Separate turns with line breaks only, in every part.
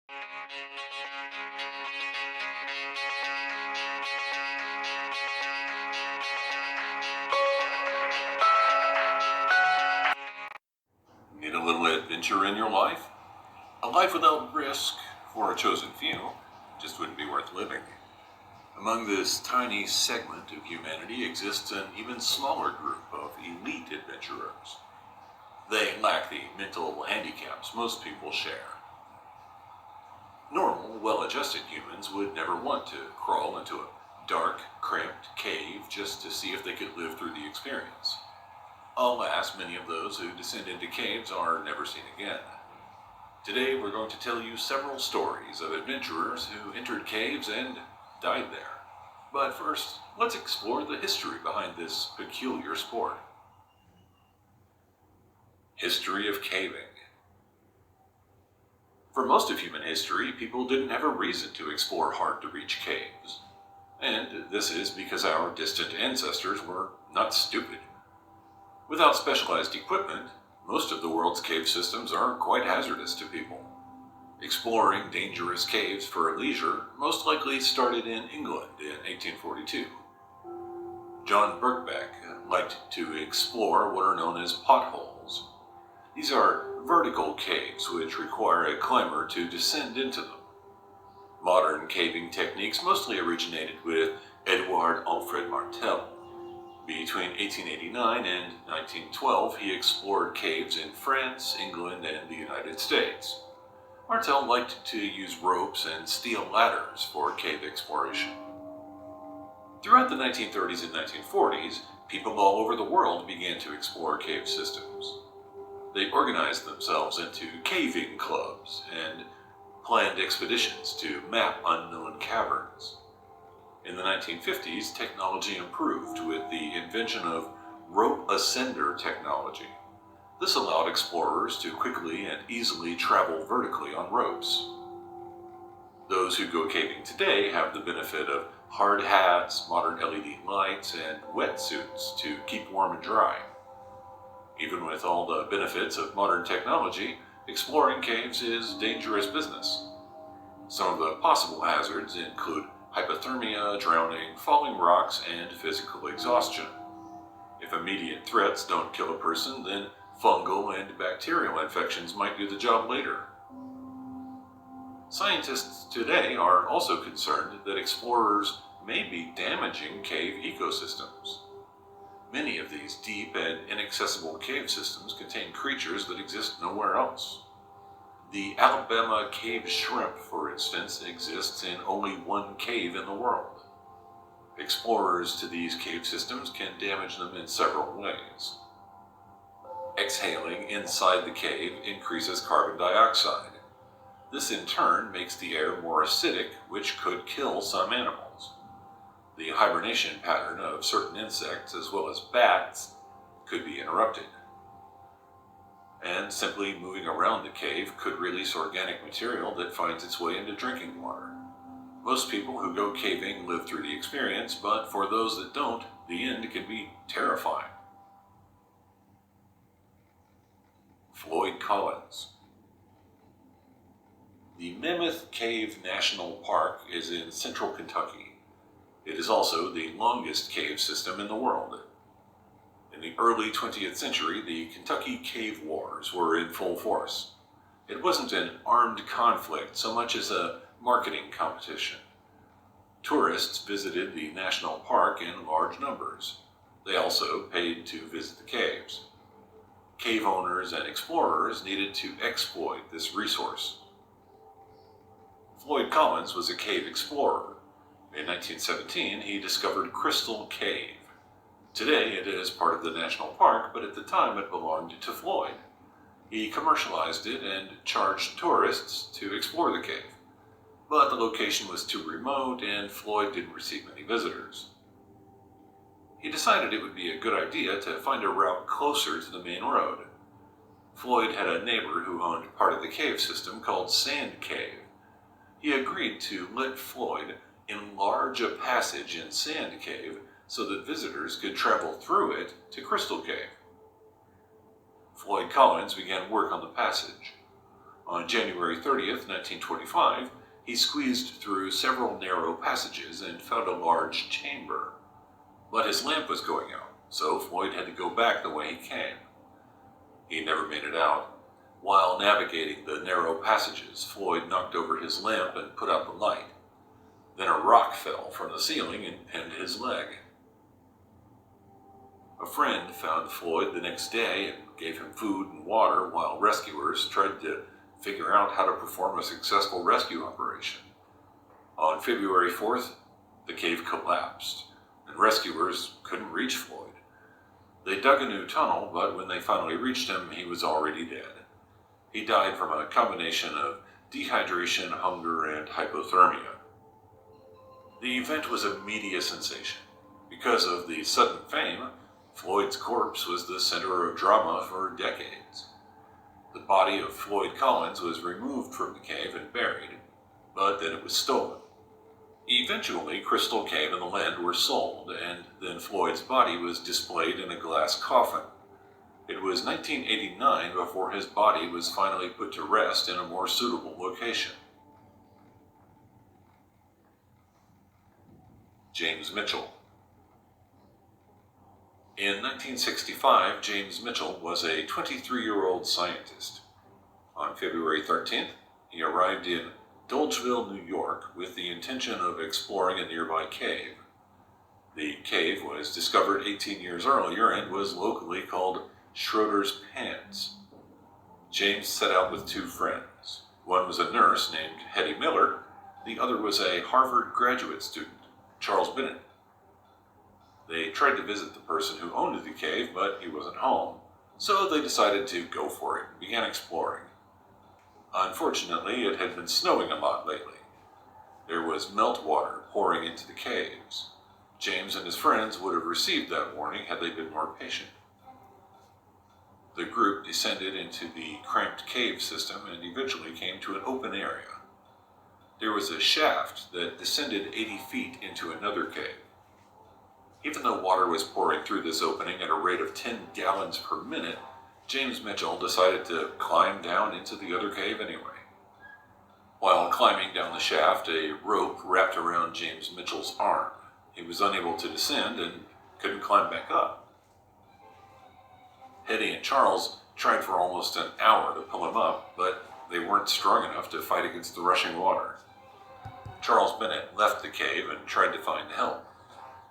Need a little adventure in your life? A life without risk, for a chosen few, just wouldn't be worth living. Among this tiny segment of humanity exists an even smaller group of elite adventurers. They lack the mental handicaps most people share. Normal, well-adjusted humans would never want to crawl into a dark, cramped cave just to see if they could live through the experience. Alas, many of those who descend into caves are never seen again. Today we're going to tell you several stories of adventurers who entered caves and died there. But first, let's explore the history behind this peculiar sport. History of caving. For most of human history, people didn't have a reason to explore hard-to-reach caves. And this is because our distant ancestors were not stupid. Without specialized equipment, most of the world's cave systems are quite hazardous to people. Exploring dangerous caves for leisure most likely started in England in 1842. John Birkbeck liked to explore what are known as potholes. These are vertical caves which require a climber to descend into them. Modern caving techniques mostly originated with Edouard Alfred Martel. Between 1889 and 1912, he explored caves in France, England, and the United States. Martel liked to use ropes and steel ladders for cave exploration. Throughout the 1930s and 1940s, people all over the world began to explore cave systems. They organized themselves into caving clubs and planned expeditions to map unknown caverns. In the 1950s, technology improved with the invention of rope ascender technology. This allowed explorers to quickly and easily travel vertically on ropes. Those who go caving today have the benefit of hard hats, modern LED lights, and wetsuits to keep warm and dry. Even with all the benefits of modern technology, exploring caves is dangerous business. Some of the possible hazards include hypothermia, drowning, falling rocks, and physical exhaustion. If immediate threats don't kill a person, then fungal and bacterial infections might do the job later. Scientists today are also concerned that explorers may be damaging cave ecosystems. Many of these deep and inaccessible cave systems contain creatures that exist nowhere else. The Alabama cave shrimp, for instance, exists in only one cave in the world. Explorers to these cave systems can damage them in several ways. Exhaling inside the cave increases carbon dioxide. This in turn makes the air more acidic, which could kill some animals. The hibernation pattern of certain insects, as well as bats, could be interrupted. And simply moving around the cave could release organic material that finds its way into drinking water. Most people who go caving live through the experience, but for those that don't, the end can be terrifying. Floyd Collins. The Mammoth Cave National Park is in central Kentucky. It is also the longest cave system in the world. In the early 20th century, the Kentucky Cave Wars were in full force. It wasn't an armed conflict so much as a marketing competition. Tourists visited the national park in large numbers. They also paid to visit the caves. Cave owners and explorers needed to exploit this resource. Floyd Collins was a cave explorer. In 1917, he discovered Crystal Cave. Today, it is part of the national park, but at the time it belonged to Floyd. He commercialized it and charged tourists to explore the cave. But the location was too remote, and Floyd didn't receive many visitors. He decided it would be a good idea to find a route closer to the main road. Floyd had a neighbor who owned part of the cave system called Sand Cave. He agreed to let Floyd enlarge a passage in Sand Cave so that visitors could travel through it to Crystal Cave. Floyd Collins began work on the passage. On January 30th, 1925, he squeezed through several narrow passages and found a large chamber. But his lamp was going out, so Floyd had to go back the way he came. He never made it out. While navigating the narrow passages, Floyd knocked over his lamp and put out the light. Then a rock fell from the ceiling and pinned his leg. A friend found Floyd the next day and gave him food and water while rescuers tried to figure out how to perform a successful rescue operation. On February 4th, the cave collapsed, and rescuers couldn't reach Floyd. They dug a new tunnel, but when they finally reached him, he was already dead. He died from a combination of dehydration, hunger, and hypothermia. The event was a media sensation. Because of the sudden fame, Floyd's corpse was the center of drama for decades. The body of Floyd Collins was removed from the cave and buried, but then it was stolen. Eventually, Crystal Cave and the land were sold, and then Floyd's body was displayed in a glass coffin. It was 1989 before his body was finally put to rest in a more suitable location. James Mitchell. In 1965, James Mitchell was a 23-year-old scientist. On February 13th, he arrived in Dolgeville, New York, with the intention of exploring a nearby cave. The cave was discovered 18 years earlier and was locally called Schroeder's Pants. James set out with two friends. One was a nurse named Hetty Miller. The other was a Harvard graduate student, Charles Bennett. They tried to visit the person who owned the cave, but he wasn't home, so they decided to go for it and began exploring. Unfortunately, it had been snowing a lot lately. There was meltwater pouring into the caves. James and his friends would have received that warning had they been more patient. The group descended into the cramped cave system and eventually came to an open area. There was a shaft that descended 80 feet into another cave. Even though water was pouring through this opening at a rate of 10 gallons per minute, James Mitchell decided to climb down into the other cave anyway. While climbing down the shaft, a rope wrapped around James Mitchell's arm. He was unable to descend and couldn't climb back up. Hetty and Charles tried for almost an hour to pull him up, but they weren't strong enough to fight against the rushing water. Charles Bennett left the cave and tried to find help.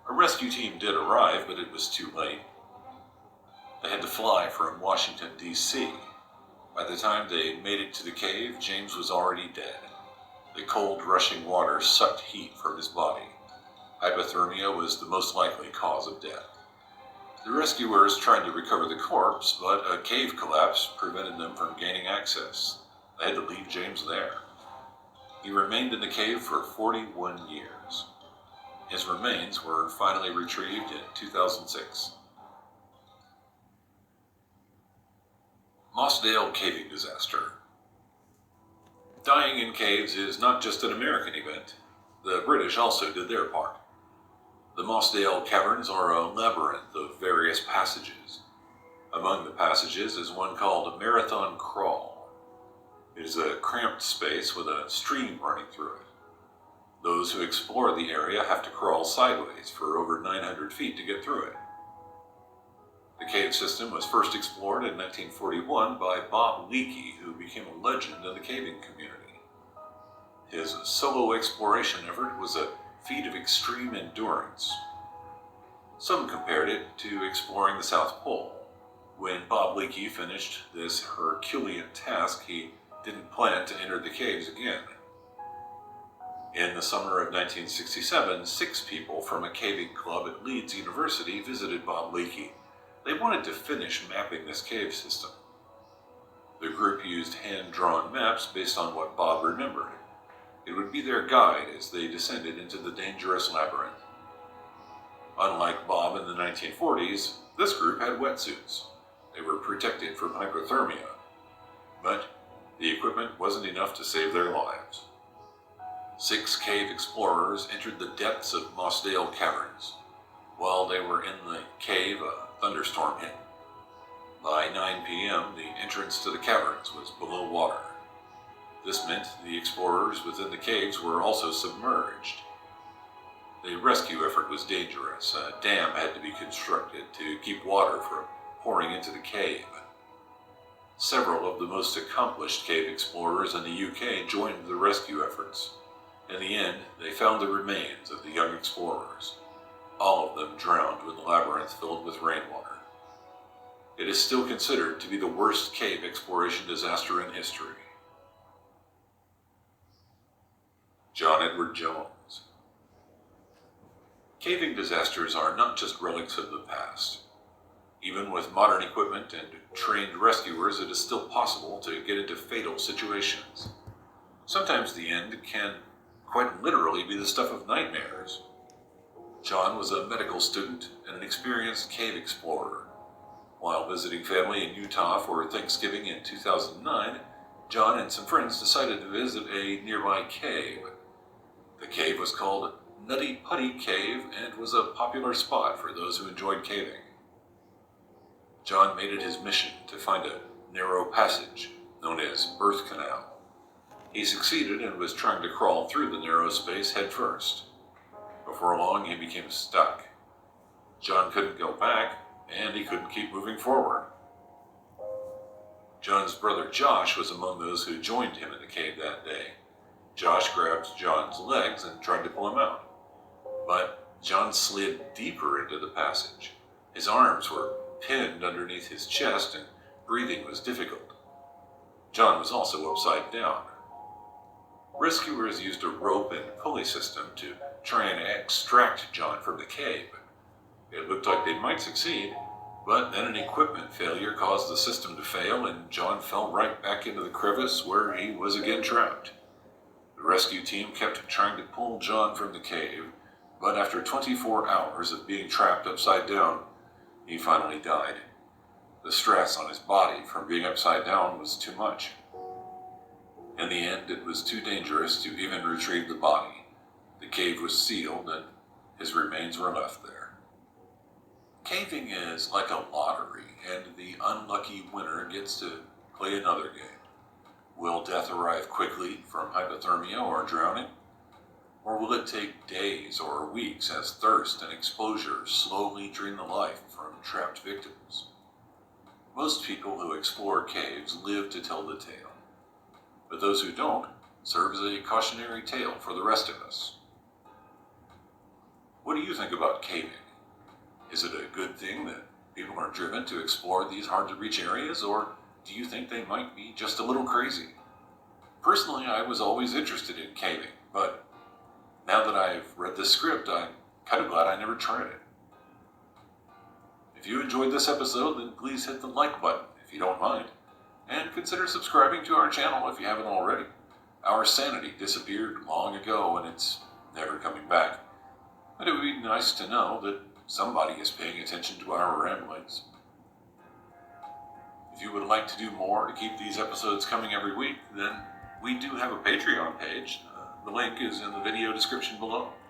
A rescue team did arrive, but it was too late. They had to fly from Washington, D.C. By the time they made it to the cave, James was already dead. The cold, rushing water sucked heat from his body. Hypothermia was the most likely cause of death. The rescuers tried to recover the corpse, but a cave collapse prevented them from gaining access. They had to leave James there. He remained in the cave for 41 years. His remains were finally retrieved in 2006. Mossdale caving disaster. Dying in caves is not just an American event. The British also did their part. The Mossdale caverns are a labyrinth of various passages. Among the passages is one called Marathon Crawl. It is a cramped space with a stream running through it. Those who explore the area have to crawl sideways for over 900 feet to get through it. The cave system was first explored in 1941 by Bob Leakey, who became a legend in the caving community. His solo exploration effort was a feat of extreme endurance. Some compared it to exploring the South Pole. When Bob Leakey finished this Herculean task, he didn't plan to enter the caves again. In the summer of 1967, 6 people from a caving club at Leeds University visited Bob Leakey. They wanted to finish mapping this cave system. The group used hand-drawn maps based on what Bob remembered. It would be their guide as they descended into the dangerous labyrinth. Unlike Bob in the 1940s, this group had wetsuits. They were protected from hypothermia. But the equipment wasn't enough to save their lives. 6 cave explorers entered the depths of Mossdale caverns. While they were in the cave, a thunderstorm hit. By 9 p.m., the entrance to the caverns was below water. This meant the explorers within the caves were also submerged. The rescue effort was dangerous. A dam had to be constructed to keep water from pouring into the cave. Several of the most accomplished cave explorers in the UK joined the rescue efforts. In the end, they found the remains of the young explorers, all of them drowned when the labyrinth filled with rainwater. It is still considered to be the worst cave exploration disaster in history. John Edward Jones. Caving disasters are not just relics of the past. Even with modern equipment and trained rescuers, it is still possible to get into fatal situations. Sometimes the end can quite literally be the stuff of nightmares. John was a medical student and an experienced cave explorer. While visiting family in Utah for Thanksgiving in 2009, John and some friends decided to visit a nearby cave. The cave was called Nutty Putty Cave and was a popular spot for those who enjoyed caving. John made it his mission to find a narrow passage known as Birth Canal. He succeeded and was trying to crawl through the narrow space head first. Before long, he became stuck. John couldn't go back, and he couldn't keep moving forward. John's brother Josh was among those who joined him in the cave that day. Josh grabbed John's legs and tried to pull him out. But John slid deeper into the passage. His arms were pinned underneath his chest and breathing was difficult. John was also upside down. Rescuers used a rope and pulley system to try and extract John from the cave. It looked like they might succeed, but then an equipment failure caused the system to fail and John fell right back into the crevice where he was again trapped. The rescue team kept trying to pull John from the cave, but after 24 hours of being trapped upside down, he finally died. The stress on his body from being upside down was too much. In the end, it was too dangerous to even retrieve the body. The cave was sealed and his remains were left there. Caving is like a lottery, and the unlucky winner gets to play another game. Will death arrive quickly from hypothermia or drowning? Or will it take days or weeks as thirst and exposure slowly drain the life from trapped victims? Most people who explore caves live to tell the tale, but those who don't serve as a cautionary tale for the rest of us. What do you think about caving? Is it a good thing that people are driven to explore these hard-to-reach areas, or do you think they might be just a little crazy? Personally, I was always interested in caving, but now that I've read this script, I'm kind of glad I never tried it. If you enjoyed this episode, then please hit the like button if you don't mind, and consider subscribing to our channel if you haven't already. Our sanity disappeared long ago and it's never coming back, but it would be nice to know that somebody is paying attention to our ramblings. If you would like to do more to keep these episodes coming every week, then we do have a Patreon page. The link is in the video description below.